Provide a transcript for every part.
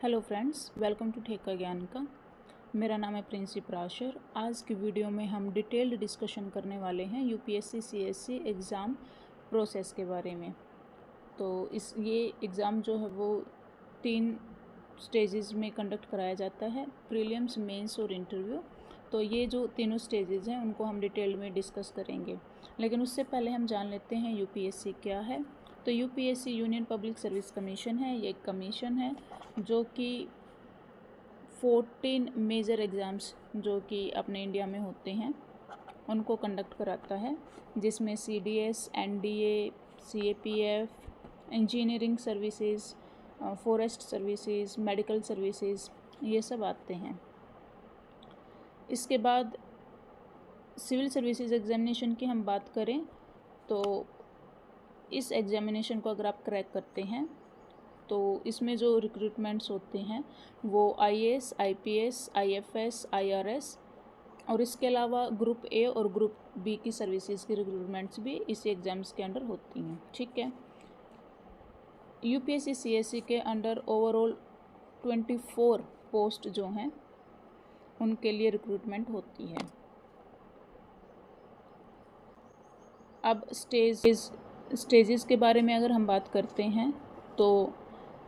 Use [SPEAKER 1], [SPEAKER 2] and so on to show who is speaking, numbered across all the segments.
[SPEAKER 1] Hello friends, welcome to ठेका ज्ञान का। मेरा नाम है प्रिंसी प्राशर। आज की वीडियो में हम डिटेल्ड डिस्कशन करने वाले हैं यूपीएससी सीएससी एग्ज़ाम प्रोसेस के बारे में। तो ये एग्ज़ाम जो है वो 3 स्टेजेस में कंडक्ट कराया जाता है, प्रीलिम्स, मेंस और इंटरव्यू। तो ये जो तीनों स्टेजेस हैं उनको हम डिटेल में डिस्कस करेंगे, लेकिन उससे पहले हम जान लेते हैं यूपीएससी क्या है। तो UPSC union public service commission है। ये एक कमीशन है जो कि 14 मेजर एग्ज़ाम्स जो कि अपने इंडिया में होते हैं उनको कंडक्ट कराता है, जिसमें CDS, NDA, CAPF, engineering services, forest services, medical services, ये सब आते हैं। इसके बाद सिविल सर्विसेज एग्जामिनेशन की हम बात करें तो इस एग्जामिनेशन को अगर आप क्रैक करते हैं तो इसमें जो रिक्रूटमेंट्स होते हैं वो आईएएस, आईपीएस, आईएफएस, आईआरएस और इसके अलावा ग्रुप ए और ग्रुप बी की सर्विसेज की रिक्रूटमेंट्स भी इसी एग्ज़ाम्स के अंडर होती हैं। ठीक है। यूपीएससी सीएससी के अंडर ओवरऑल 24 पोस्ट जो हैं उनके लिए रिक्रूटमेंट होती है। अब स्टेजेस के बारे में अगर हम बात करते हैं तो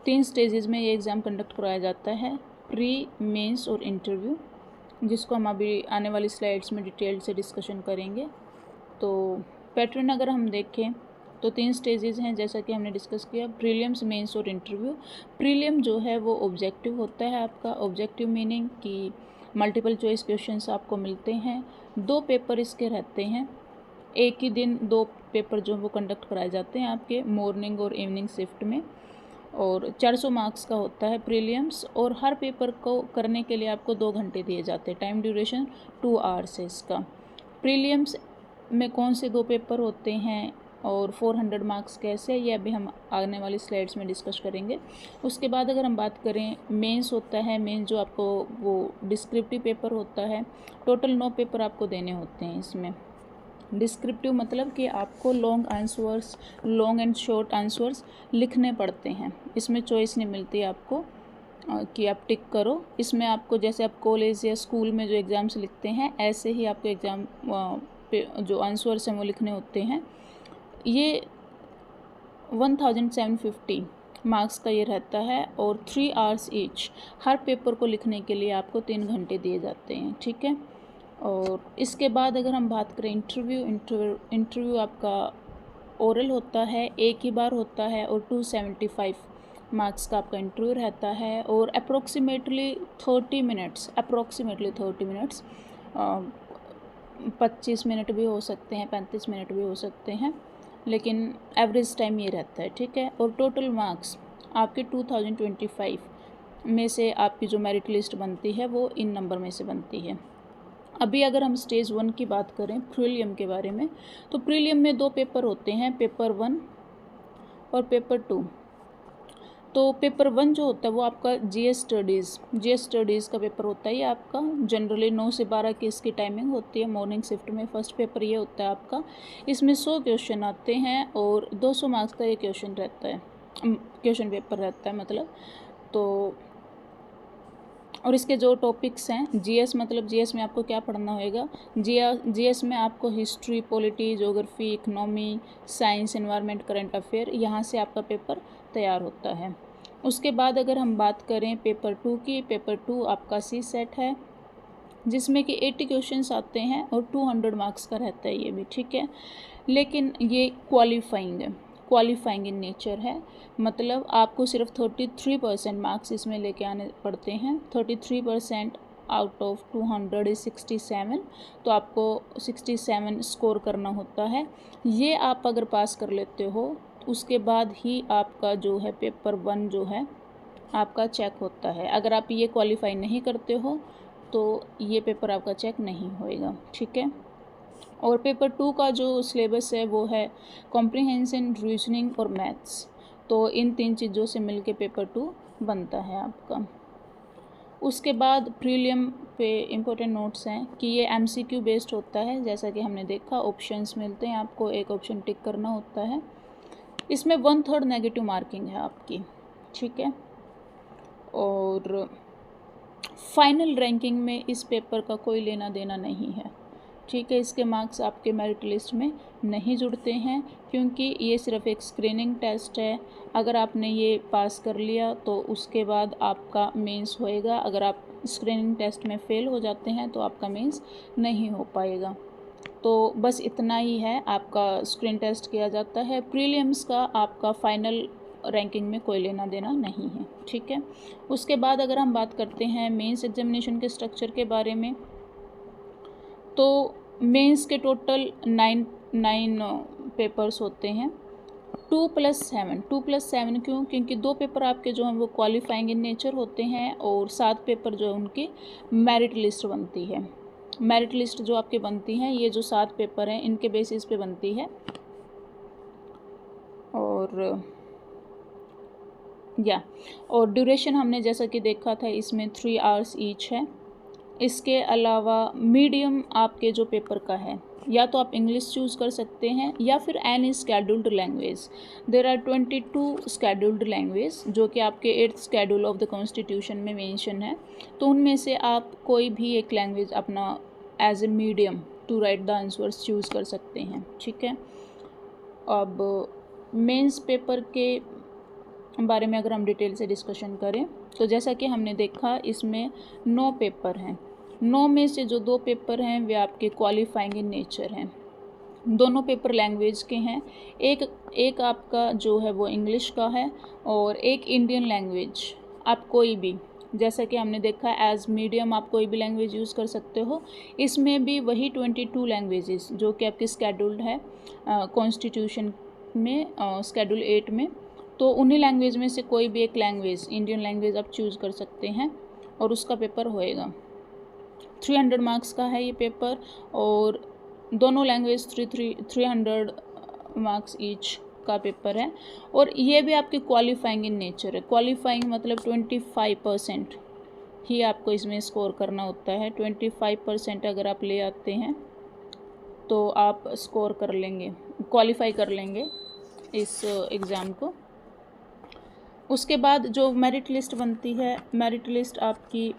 [SPEAKER 1] 3 स्टेजेस में ये एग्ज़ाम कंडक्ट कराया जाता है, प्री, मेंस और इंटरव्यू, जिसको हम अभी आने वाली स्लाइड्स में डिटेल से डिस्कशन करेंगे। तो पैटर्न अगर हम देखें तो 3 स्टेजेस हैं, जैसा कि हमने डिस्कस किया, प्रीलिम्स, मेंस और इंटरव्यू। प्रीलिम जो है वो ऑब्जेक्टिव होता है आपका। ऑब्जेक्टिव मीनिंग कि मल्टीपल चॉइस क्वेश्चंस आपको मिलते हैं। 2 पेपर इसके रहते हैं, एक ही दिन 2 पेपर जो वो कंडक्ट कराए जाते हैं आपके मॉर्निंग और इवनिंग शिफ्ट में, और 400 मार्क्स का होता है प्रीलिम्स। और हर पेपर को करने के लिए आपको 2 घंटे दिए जाते हैं, टाइम ड्यूरेशन 2 आवर्स है इसका। प्रीलिम्स में कौन से 2 पेपर होते हैं और 400 मार्क्स कैसे, ये अभी हम आने वाली स्लाइड्स में डिस्कस करेंगे। उसके बाद अगर हम बात करें, मेंस होता है। मेंस जो आपको वो डिस्क्रिप्टिव पेपर होता है। टोटल 9 पेपर आपको देने होते हैं इसमें। डिस्क्रिप्टिव मतलब कि आपको long answers, long and short answers लिखने पड़ते हैं। इसमें चॉइस नहीं मिलती आपको कि आप टिक करो। इसमें आपको जैसे आप कॉलेज या स्कूल में जो एग्ज़ाम्स लिखते हैं ऐसे ही आपको एग्ज़ाम पे जो आंसर्स हैं वो लिखने होते हैं। ये 1750 मार्क्स का ये रहता है और 3 आवर्स ईच। हर पेपर को लिखने के लिए आपको 3 घंटे दिए जाते हैं। ठीक है। और इसके बाद अगर हम बात करें इंटरव्यू आपका ओरल होता है, एक ही बार होता है और 275 मार्क्स का आपका इंटरव्यू रहता है। और अप्रोक्सीमेटली 30 मिनट्स 25 मिनट भी हो सकते हैं, 35 मिनट भी हो सकते हैं, लेकिन एवरेज टाइम ये रहता है। ठीक है। और टोटल मार्क्स आपके 2025 में से आपकी जो मेरिट लिस्ट बनती है वो इन नंबर में से बनती है। अभी अगर हम स्टेज 1 की बात करें, प्रीलिम के बारे में, तो प्रीलिम में 2 पेपर होते हैं, पेपर 1 और पेपर 2। तो पेपर 1 जो होता है वो आपका जीएस स्टडीज़ का पेपर होता है। ये आपका जनरली 9 से 12 की इसकी टाइमिंग होती है मॉर्निंग शिफ्ट में। फर्स्ट पेपर ये होता है आपका। इसमें 100 क्वेश्चन आते हैं और 200 मार्क्स का ये क्वेश्चन रहता है, क्वेश्चन पेपर रहता है मतलब। तो और इसके जो टॉपिक्स हैं, जीएस मतलब जीएस में आपको क्या पढ़ना होएगा, जीएस में आपको history, polity, geography, economy, science, environment, current affair, यहाँ से आपका पेपर तैयार होता है। उसके बाद अगर हम बात करें पेपर 2 की, पेपर 2 आपका सी सेट है, जिसमें कि 80 क्वेश्चंस आते हैं और 200 मार्क्स का रहता है ये भी। ठीक है। लेकिन ये क्वालिफाइंग इन नेचर है, मतलब आपको सिर्फ 33% मार्क्स इसमें लेके आने पड़ते हैं। 33% आउट ऑफ 200 इज 67, तो आपको 67 स्कोर करना होता है। ये आप अगर पास कर लेते हो उसके बाद ही आपका जो है पेपर 1 जो है आपका चेक होता है। अगर आप ये क्वालिफाई नहीं करते हो तो ये पेपर आपका चेक नहीं होएगा। ठीक है। और पेपर 2 का जो सिलेबस है वो है कॉम्प्रिहेंशन, रीजनिंग और मैथ्स। तो इन 3 चीज़ों से मिलके पेपर 2 बनता है आपका। उसके बाद प्रीलिम पे इम्पोर्टेंट नोट्स हैं कि ये एमसीक्यू बेस्ड होता है। जैसा कि हमने देखा, ऑप्शंस मिलते हैं आपको, एक ऑप्शन टिक करना होता है। इसमें 1/3 नेगेटिव मार्किंग है आपकी। ठीक है। और फाइनल रैंकिंग में इस पेपर का कोई लेना देना नहीं है, ठीक है। इसके मार्क्स आपके मेरिट लिस्ट में नहीं जुड़ते हैं, क्योंकि ये सिर्फ एक स्क्रीनिंग टेस्ट है। अगर आपने ये पास कर लिया तो उसके बाद आपका मेंस होएगा। अगर आप स्क्रीनिंग टेस्ट में फ़ेल हो जाते हैं तो आपका मेंस नहीं हो पाएगा। तो बस इतना ही है, आपका स्क्रीन टेस्ट किया जाता है। प्रीलिम्स का आपका फाइनल रैंकिंग में कोई लेना देना नहीं है, ठीक है। उसके बाद अगर हम बात करते हैं मेंस एग्जामिनेशन के स्ट्रक्चर के बारे में, तो मेंस के टोटल नाइन पेपर्स होते हैं। 2+7 क्यों? क्योंकि 2 पेपर आपके जो हैं वो क्वालिफाइंग इन नेचर होते हैं और 7 पेपर जो है उनकी मेरिट लिस्ट बनती है। मेरिट लिस्ट जो आपके बनती हैं, ये जो 7 पेपर हैं इनके बेसिस पे बनती है। और ड्यूरेशन हमने जैसा कि देखा था, इसमें 3 आवर्स ईच है। इसके अलावा मीडियम आपके जो पेपर का है, या तो आप इंग्लिश चूज़ कर सकते हैं या फिर any scheduled language. There are 22 scheduled language जो कि आपके 8th schedule of the constitution में मेंशन है। तो उनमें से आप कोई भी एक लैंग्वेज अपना as a medium to write the answers choose कर सकते हैं, ठीक है। अब मेंस पेपर के बारे में अगर हम डिटेल से डिस्कशन करें, तो जैसा कि हमने देखा इसमें 9 पेपर हैं। 9 में से जो 2 पेपर हैं वे आपके क्वालिफाइंग इन नेचर हैं। दोनों पेपर लैंग्वेज के हैं। एक आपका जो है वो इंग्लिश का है और एक इंडियन लैंग्वेज। आप कोई भी, जैसा कि हमने देखा एज मीडियम आप कोई भी लैंग्वेज यूज़ कर सकते हो। इसमें भी वही 22 लैंग्वेजेस जो कि आपकी स्केड्यूल्ड है कॉन्स्टिट्यूशन में, स्केड्यूल 8 में। तो उन्हीं लैंग्वेज में से कोई भी एक लैंग्वेज, इंडियन लैंग्वेज आप चूज़ कर सकते हैं और उसका पेपर होएगा। 300 मार्क्स का है ये पेपर और दोनों लैंग्वेज 300 मार्क्स ईच का पेपर है। और ये भी आपकी क्वालिफाइंग इन नेचर है। क्वालिफाइंग मतलब 25% ही आपको इसमें स्कोर करना होता है। 25% अगर आप ले आते हैं तो आप स्कोर कर लेंगे, क्वालिफाई कर लेंगे इस एग्ज़ाम को। उसके बाद जो मेरिट लिस्ट बनती है, मेरिट लिस्ट आपकी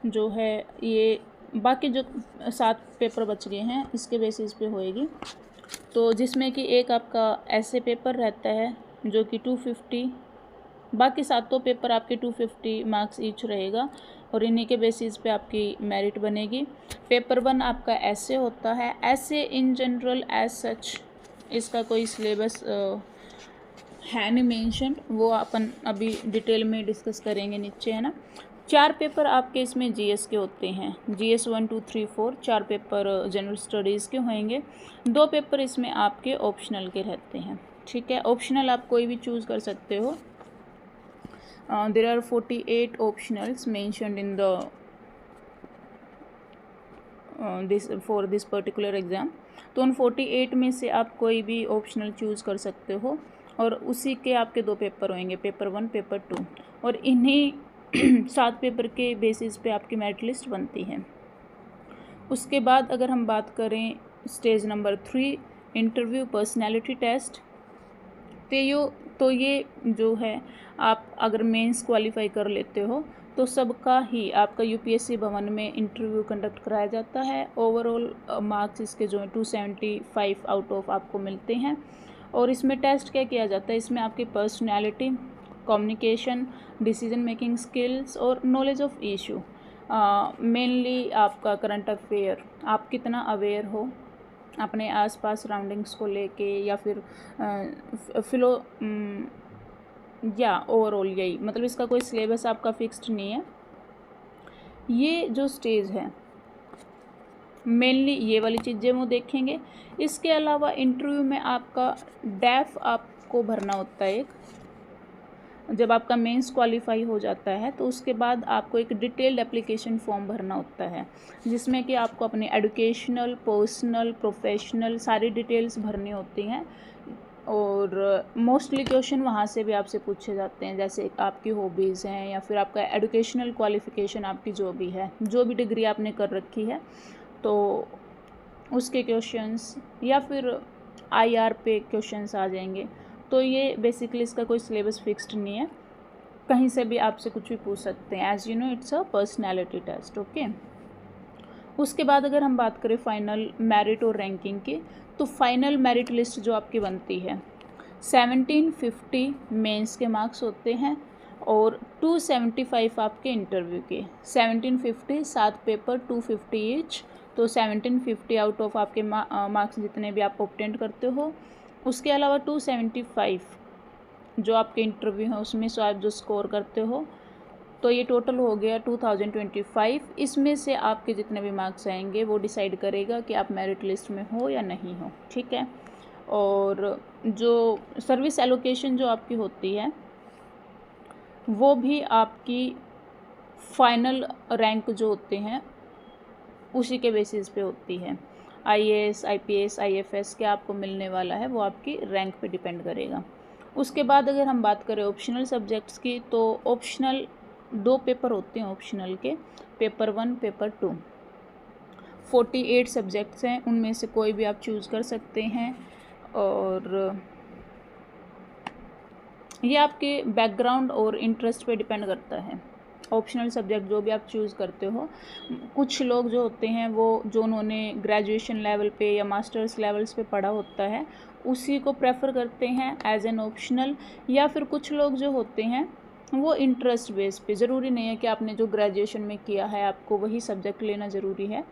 [SPEAKER 1] जो है ये बाकी जो 7 पेपर बच गए हैं इसके बेसिस पे होएगी। तो जिसमें कि एक आपका ऐसे पेपर रहता है जो कि 250, बाकी 7 पेपर आपके 250 मार्क्स ईच रहेगा और इन्हीं के बेसिस पे आपकी मेरिट बनेगी। पेपर 1 आपका ऐसे होता है। ऐसे इन जनरल एज सच इसका कोई सिलेबस है नहीं मेंशन, वो अपन अभी डिटेल में डिस्कस करेंगे नीचे, है ना। 4 पेपर आपके इसमें जीएस के होते हैं। जीएस 1, 2, 3, 4 4 पेपर जनरल स्टडीज़ के होंगे। 2 पेपर इसमें आपके ऑप्शनल के रहते हैं, ठीक है। ऑप्शनल आप कोई भी चूज़ कर सकते हो। There are 48 optionals mentioned in the for this particular exam. तो उन 48 में से आप कोई भी ऑप्शनल चूज़ कर सकते हो और उसी के आपके 2 पेपर होंगे, पेपर 1, पेपर 2। और इन्हीं 7 पेपर के बेसिस पे आपकी मेरिट लिस्ट बनती है। उसके बाद अगर हम बात करें stage number 3, interview personality test, तो ये जो है आप अगर मेंस क्वालिफाई कर लेते हो तो सबका ही आपका यूपीएससी भवन में इंटरव्यू कंडक्ट कराया जाता है। ओवरऑल मार्क्स इसके जो है 275 आउट ऑफ आपको मिलते हैं। और इसमें टेस्ट क्या किया जाता है, इसमें आपकी personality, communication, decision making skills और नॉलेज ऑफ इशू, मेनली आपका करंट अफेयर, आप कितना अवेयर हो अपने आसपास सराउंडिंग्स को लेके, या फिर या ओवरऑल यही, मतलब इसका कोई सिलेबस आपका फिक्स्ड नहीं है। ये जो स्टेज है मेनली ये वाली चीज़ें वो देखेंगे। इसके अलावा इंटरव्यू में आपका डेफ आपको भरना होता है एक। जब आपका मेंस क्वालिफाई हो जाता है तो उसके बाद आपको एक डिटेल्ड एप्लीकेशन फॉर्म भरना होता है, जिसमें कि आपको अपनी एजुकेशनल, पर्सनल, प्रोफेशनल सारी डिटेल्स भरनी होती हैं। और मोस्टली क्वेश्चन वहाँ से भी आपसे पूछे जाते हैं, जैसे आपकी हॉबीज़ हैं या फिर आपका एजुकेशनल क्वालिफ़िकेशन, आपकी जो भी है, जो भी डिग्री आपने कर रखी है तो उसके क्वेश्चंस, या फिर आईआर पे क्वेश्चंस आ जाएंगे। तो ये बेसिकली इसका कोई सिलेबस फिक्स्ड नहीं है। कहीं से भी आपसे कुछ भी पूछ सकते हैं। As you know it's a personality test. Okay, उसके बाद अगर हम बात करें फाइनल मेरिट और रैंकिंग की, तो फाइनल मेरिट लिस्ट जो आपकी बनती है 1750 मेंस के मार्क्स होते हैं और 275 आपके इंटरव्यू के। 1750 7 पेपर 250 ईच, तो 1750 आउट ऑफ आपके मार्क्स जितने भी आप ऑब्टेन करते हो, उसके अलावा 275 जो आपके इंटरव्यू हैं उसमें से आप जो स्कोर करते हो, तो ये टोटल हो गया 2025। इसमें से आपके जितने भी मार्क्स आएंगे वो डिसाइड करेगा कि आप मेरिट लिस्ट में हो या नहीं हो। ठीक है, और जो सर्विस एलोकेशन जो आपकी होती है वो भी आपकी फाइनल रैंक जो होते हैं उसी के बेसिस पे होती है। IAS, IPS, IFS क्या आपको मिलने वाला है वो आपकी रैंक पे डिपेंड करेगा। उसके बाद अगर हम बात करें ऑप्शनल सब्जेक्ट्स की, तो ऑप्शनल 2 पेपर होते हैं ऑप्शनल के, पेपर 1, पेपर 2। 48 सब्जेक्ट्स हैं, उनमें से कोई भी आप चूज़ कर सकते हैं और ये आपके बैकग्राउंड और इंटरेस्ट पे डिपेंड करता है। ऑप्शनल सब्जेक्ट जो भी आप चूज़ करते हो, कुछ लोग जो होते हैं वो जो उन्होंने ग्रेजुएशन लेवल पे या मास्टर्स लेवल्स पे पढ़ा होता है उसी को प्रेफर करते हैं एज एन ऑप्शनल, या फिर कुछ लोग जो होते हैं वो इंटरेस्ट बेस पे, ज़रूरी नहीं है कि आपने जो ग्रेजुएशन में किया है आपको वही सब्जेक्ट लेना ज़रूरी है।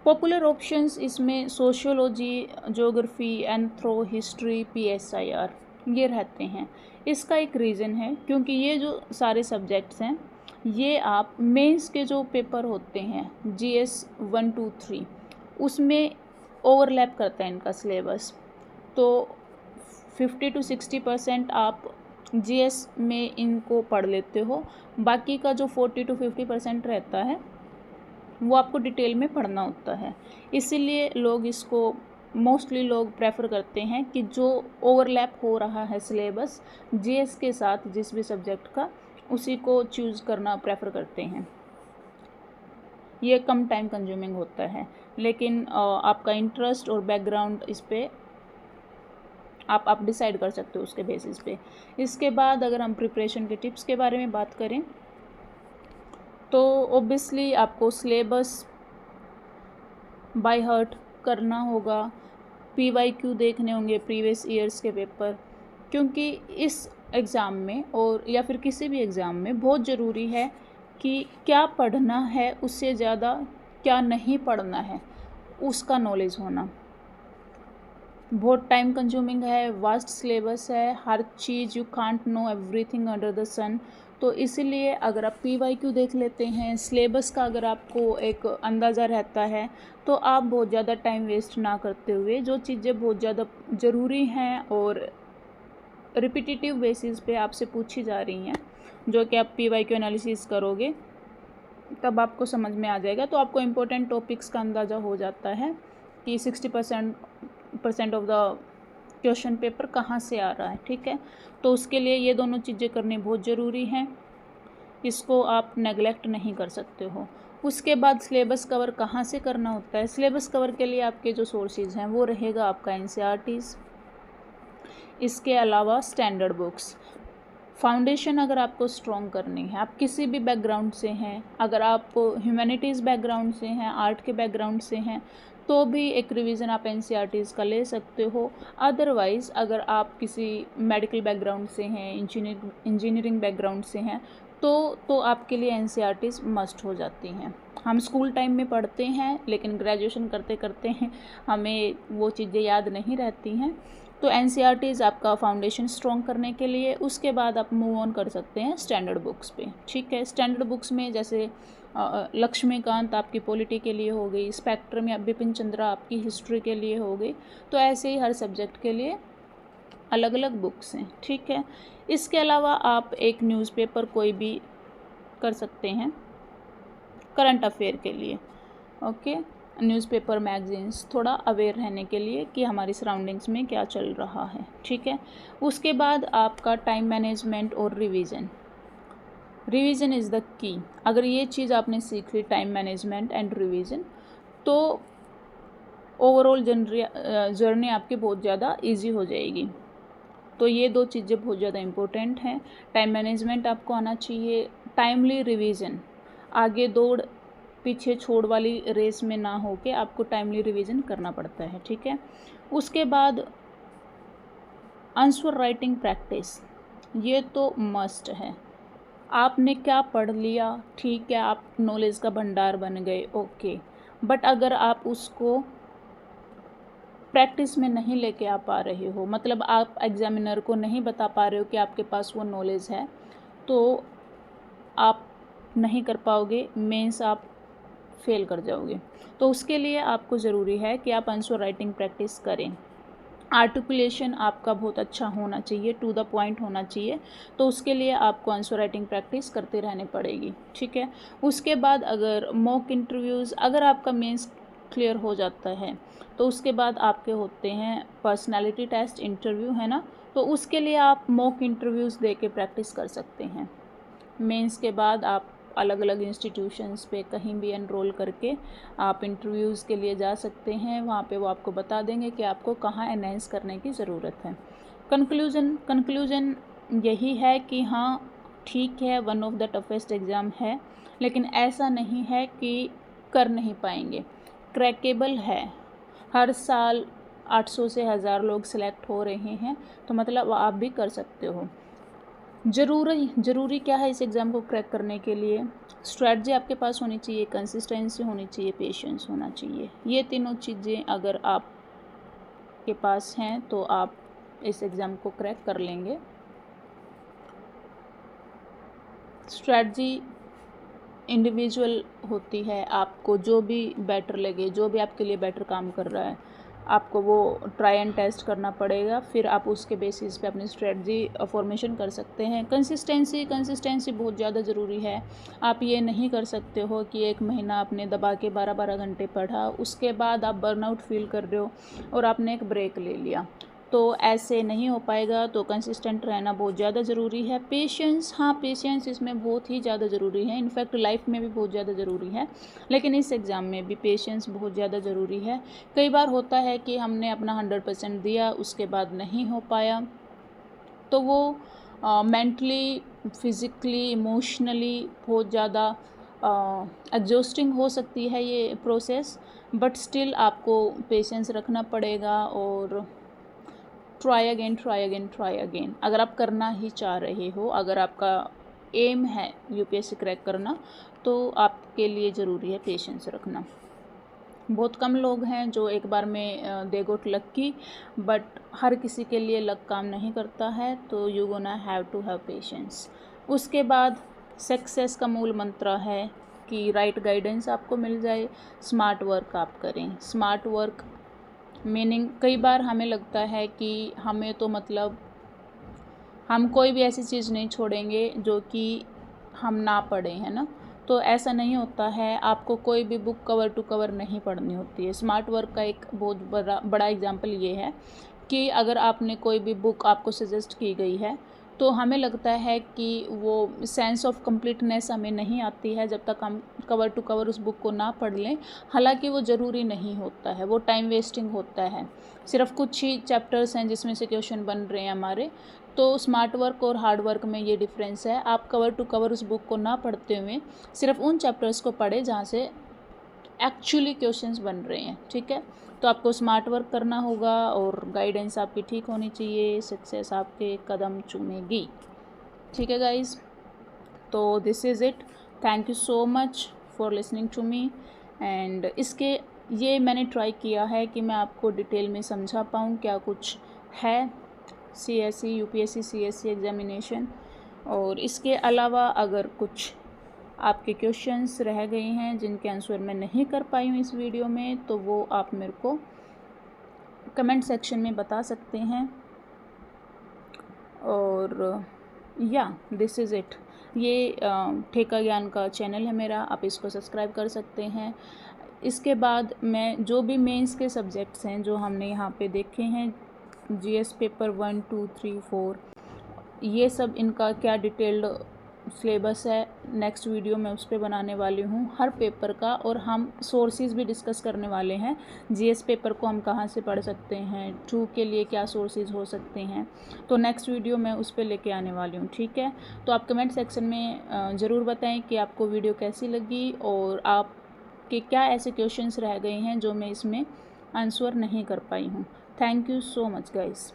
[SPEAKER 1] पॉपुलर ऑप्शंस इसमें sociology, geography, anthro, history, PSIR ये रहते हैं। इसका एक रीज़न है क्योंकि ये जो सारे सब्जेक्ट्स हैं ये आप मेंस के जो पेपर होते हैं GS 1, 2, 3 उसमें ओवरलैप करता है इनका सिलेबस। तो 50 to 60% आप GS में इनको पढ़ लेते हो, बाकी का जो 40 to 50% रहता है वो आपको डिटेल में पढ़ना होता है। इसीलिए लोग इसको मोस्टली लोग प्रेफर करते हैं कि जो ओवरलैप हो रहा है सिलेबस GS के साथ जिस भी सब्जेक्ट का, उसी को चूज़ करना प्रेफर करते हैं। ये कम टाइम कंज्यूमिंग होता है, लेकिन आपका इंटरेस्ट और बैकग्राउंड इस पे आप डिसाइड कर सकते हो उसके बेसिस पे। इसके बाद अगर हम प्रिपरेशन के टिप्स के बारे में बात करें तो ऑब्वियसली आपको सिलेबस बाय हार्ट करना होगा, PYQ देखने होंगे प्रीवियस ईयर्स के पेपर, क्योंकि इस एग्ज़ाम में और या फिर किसी भी एग्ज़ाम में बहुत ज़रूरी है कि क्या पढ़ना है उससे ज़्यादा क्या नहीं पढ़ना है उसका नॉलेज होना। बहुत टाइम कंज्यूमिंग है, वास्ट सिलेबस है, हर चीज़ you can't know everything under the sun. तो इसीलिए अगर आप PYQ देख लेते हैं, सिलेबस का अगर आपको एक अंदाज़ा रहता है, तो आप बहुत ज़्यादा टाइम वेस्ट ना करते हुए जो चीज़ें बहुत ज़्यादा ज़रूरी हैं और रिपीटिटिव बेसिस पे आपसे पूछी जा रही हैं, जो कि आप PYQ एनालिसिस करोगे तब आपको समझ में आ जाएगा। तो आपको इम्पोर्टेंट टॉपिक्स का अंदाज़ा हो जाता है कि 60% ऑफ द क्वेश्चन पेपर कहाँ से आ रहा है। ठीक है, तो उसके लिए ये दोनों चीज़ें करनी बहुत ज़रूरी हैं, इसको आप नेगलेक्ट नहीं कर सकते हो। उसके बाद सिलेबस कवर कहाँ से करना होता है? सिलेबस कवर के लिए आपके जो सोर्सेज हैं वो रहेगा आपका NCERTs, इसके अलावा स्टैंडर्ड बुक्स। फाउंडेशन अगर आपको स्ट्रॉन्ग करनी है, आप किसी भी बैकग्राउंड से हैं, अगर आप ह्यूमैनिटीज़ बैकग्राउंड से हैं, आर्ट के बैकग्राउंड से हैं, तो भी एक रिवीजन आप NCERTs का ले सकते हो। अदरवाइज़ अगर आप किसी मेडिकल बैकग्राउंड से हैं, इंजीनियरिंग बैकग्राउंड से हैं, तो आपके लिए NCERTs मस्ट हो जाती हैं। हम स्कूल टाइम में पढ़ते हैं लेकिन ग्रेजुएशन करते करते हैं हमें वो चीज़ें याद नहीं रहती हैं। तो NCERTs आपका फाउंडेशन स्ट्रॉन्ग करने के लिए। उसके बाद आप मूव ऑन कर सकते हैं स्टैंडर्ड बुक्स पे। ठीक है, स्टैंडर्ड बुक्स में जैसे लक्ष्मीकांत आपकी पॉलिटी के लिए हो गई, स्पेक्ट्रम या बिपिन चंद्रा आपकी हिस्ट्री के लिए हो गई। तो ऐसे ही हर सब्जेक्ट के लिए अलग अलग बुक्स हैं। ठीक है, इसके अलावा आप एक न्यूज़पेपर कोई भी कर सकते हैं करंट अफेयर के लिए। ओके, न्यूज़पेपर, मैगजीन्स, थोड़ा अवेयर रहने के लिए कि हमारी सराउंडिंग्स में क्या चल रहा है। ठीक है, उसके बाद आपका टाइम मैनेजमेंट और रिवीजन इज़ द की। अगर ये चीज़ आपने सीख ली, टाइम मैनेजमेंट एंड रिवीजन, तो ओवरऑल जर्नी आपकी बहुत ज़्यादा इजी हो जाएगी। तो ये 2 चीज़ें बहुत ज़्यादा इम्पोर्टेंट हैं। टाइम मैनेजमेंट आपको आना चाहिए, टाइमली रिवीजन, आगे दौड़ पीछे छोड़ वाली रेस में ना होके आपको टाइमली रिवीजन करना पड़ता है, ठीक है। उसके बाद आंसर राइटिंग प्रैक्टिस, ये तो मस्ट है। आपने क्या पढ़ लिया, ठीक है, आप नॉलेज का भंडार बन गए, ओके, बट अगर आप उसको प्रैक्टिस में नहीं लेके आ पा रहे हो, मतलब आप एग्जामिनर को नहीं बता पा रहे हो कि आपके पास वो नॉलेज है, तो आप नहीं कर पाओगे, मेंस आप फेल कर जाओगे। तो उसके लिए आपको ज़रूरी है कि आप आंसर राइटिंग प्रैक्टिस करें। आर्टिकुलेशन आपका बहुत अच्छा होना चाहिए, टू द पॉइंट होना चाहिए, तो उसके लिए आपको आंसर राइटिंग प्रैक्टिस करते रहने पड़ेगी, ठीक है। उसके बाद अगर मॉक इंटरव्यूज़, अगर आपका मेंस क्लियर हो जाता है तो उसके बाद आपके होते हैं पर्सनालिटी टेस्ट इंटरव्यू, है ना, तो उसके लिए आप मॉक इंटरव्यूज़ दे के प्रैक्टिस कर सकते हैं। मेंस के बाद आप अलग अलग इंस्टीट्यूशंस पे कहीं भी एनरोल करके आप इंटरव्यूज़ के लिए जा सकते हैं। वहाँ पे वो आपको बता देंगे कि आपको कहाँ एनहांस करने की ज़रूरत है। कंक्लूजन यही है कि हाँ ठीक है, one of the toughest exam है, लेकिन ऐसा नहीं है कि कर नहीं पाएंगे, क्रैकेबल है। हर साल 800 से 1000 लोग सिलेक्ट हो रहे हैं, तो मतलब आप भी कर सकते हो। ज़रूरी क्या है इस एग्ज़ाम को क्रैक करने के लिए? स्ट्रैटजी आपके पास होनी चाहिए, कंसिस्टेंसी होनी चाहिए, पेशेंस होना चाहिए। ये तीनों चीज़ें अगर आप के पास हैं तो आप इस एग्ज़ाम को क्रैक कर लेंगे। स्ट्रैटजी इंडिविजुअल होती है, आपको जो भी बेटर लगे, जो भी आपके लिए बेटर काम कर रहा है, आपको वो ट्राई एंड टेस्ट करना पड़ेगा, फिर आप उसके बेसिस पे अपनी स्ट्रेटजी फॉर्मेशन कर सकते हैं। कंसिस्टेंसी बहुत ज़्यादा ज़रूरी है। आप ये नहीं कर सकते हो कि 1 महीना आपने दबा के 12-12 घंटे पढ़ा, उसके बाद आप बर्नआउट फील कर रहे हो और आपने एक ब्रेक ले लिया, तो ऐसे नहीं हो पाएगा। तो कंसिस्टेंट रहना बहुत ज़्यादा ज़रूरी है। पेशेंस, हाँ पेशेंस इसमें बहुत ही ज़्यादा ज़रूरी है, इनफैक्ट लाइफ में भी बहुत ज़्यादा ज़रूरी है, लेकिन इस एग्ज़ाम में भी पेशेंस बहुत ज़्यादा ज़रूरी है। कई बार होता है कि हमने अपना 100% दिया, उसके बाद नहीं हो पाया, तो वो मेंटली, फिज़िकली, इमोशनली बहुत ज़्यादा एग्जॉस्टिंग हो सकती है ये प्रोसेस, बट स्टिल आपको पेशेंस रखना पड़ेगा और ट्राई अगेन। अगर आप करना ही चाह रहे हो, अगर आपका एम है यूपीएससी क्रैक करना, तो आपके लिए ज़रूरी है पेशेंस रखना। बहुत कम लोग हैं जो एक बार में दे गोट लक्की, बट हर किसी के लिए लक काम नहीं करता है, तो you gonna have to have patience. उसके बाद सक्सेस का मूल मंत्र है कि राइट गाइडेंस आपको मिल जाए, स्मार्ट वर्क आप करें। स्मार्ट वर्क मीनिंग, कई बार हमें लगता है कि हमें तो मतलब हम कोई भी ऐसी चीज़ नहीं छोड़ेंगे जो कि हम ना पढ़ें, है ना, तो ऐसा नहीं होता है। आपको कोई भी बुक कवर टू कवर नहीं पढ़नी होती है। स्मार्ट वर्क का एक बहुत बड़ा एग्जाम्पल ये है कि अगर आपने कोई भी बुक आपको सजेस्ट की गई है, तो हमें लगता है कि वो सेंस ऑफ कंप्लीटनेस हमें नहीं आती है जब तक हम कवर टू कवर उस बुक को ना पढ़ लें। हालांकि वो ज़रूरी नहीं होता है, वो टाइम वेस्टिंग होता है। सिर्फ कुछ ही चैप्टर्स हैं जिसमें से क्वेश्चन बन रहे हैं हमारे। तो स्मार्ट वर्क और हार्ड वर्क में ये डिफरेंस है। आप कवर टू कवर उस बुक को ना पढ़ते हुए सिर्फ उन चैप्टर्स को पढ़े जहाँ से एक्चुअली क्वेश्चंस बन रहे हैं, ठीक है। तो आपको स्मार्ट वर्क करना होगा और गाइडेंस आपकी ठीक होनी चाहिए, सक्सेस आपके कदम चूमेगी, ठीक है गाइज। तो this is it, thank you so much for listening to me. And ये मैंने ट्राई किया है कि मैं आपको डिटेल में समझा पाऊँ क्या कुछ है CSE UPSC CSE एग्ज़ामिनेशन। और इसके अलावा अगर कुछ आपके क्वेश्चंस रह गए हैं जिनके आंसर मैं नहीं कर पाई हूँ इस वीडियो में, तो वो आप मेरे को कमेंट सेक्शन में बता सकते हैं। और या दिस इज़ इट। ये ठेका ज्ञान का चैनल है मेरा, आप इसको सब्सक्राइब कर सकते हैं। इसके बाद मैं जो भी मेंस के सब्जेक्ट्स हैं जो हमने यहाँ पे देखे हैं, GS पेपर 1, 2, 3, 4, ये सब इनका क्या डिटेल्ड सिलेबस है, नेक्स्ट वीडियो मैं उस पर बनाने वाली हूँ हर पेपर का, और हम सोर्सेज भी डिस्कस करने वाले हैं। जीएस पेपर को हम कहाँ से पढ़ सकते हैं, 2 के लिए क्या सोर्सेज हो सकते हैं, तो नेक्स्ट वीडियो मैं उस पर लेके आने वाली हूँ। ठीक है, तो आप कमेंट सेक्शन में ज़रूर बताएं कि आपको वीडियो कैसी लगी और आपके क्या ऐसे क्वेश्चंस रह गए हैं जो मैं इसमें आंसर नहीं कर पाई हूँ। Thank you so much guys.